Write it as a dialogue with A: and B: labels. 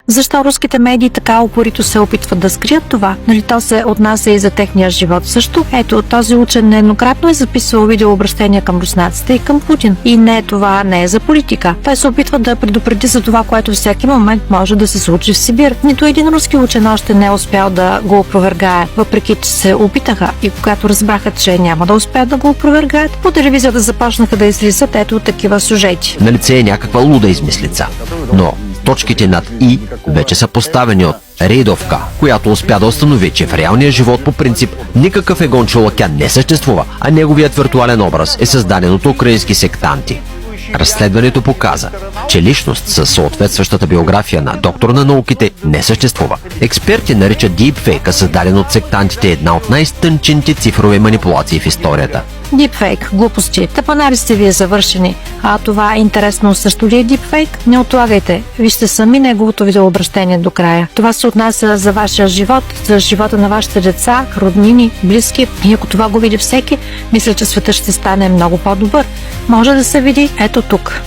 A: Защо руските медии така упорито се опитват да скрият това? Нали то се отнася и за техния живот също? Ето, този учен нееднократно е записвал видеообращения към руснаците и към Путин. И не, това не е за политика. Той се опитва да предупреди за това, което всеки момент може да се случи в Сибир. Нито един руски учен още не е успял да го опровергае, въпреки че се опитаха. И когато разбраха, че няма да успеят да го опровергаят, по телевизията започнаха да излизат ето такива сюжети.
B: Налице е някаква луда измислица. Но точките над И вече са поставени от Рейдовка, която успя да установи, че в реалния живот по принцип никакъв Егон Чолакян не съществува, а неговият виртуален образ е създаден от украински сектанти. Разследването показа, че личност със съответстващата биография на доктор на науките не съществува. Експерти наричат дипфейка, създаден от сектантите, една от най-стънчените цифрови манипулации в историята.
A: Дипфейк, глупости. Тъпанари сте вие завършени. А това интересно също ли е дипфейк? Не отлагайте. Вижте сами неговото видеообращение до края. Това се отнася за вашия живот, за живота на вашите деца, роднини, близки. И ако това го види всеки, мисля, че светът ще стане много по-добър. Може да се види ето тук.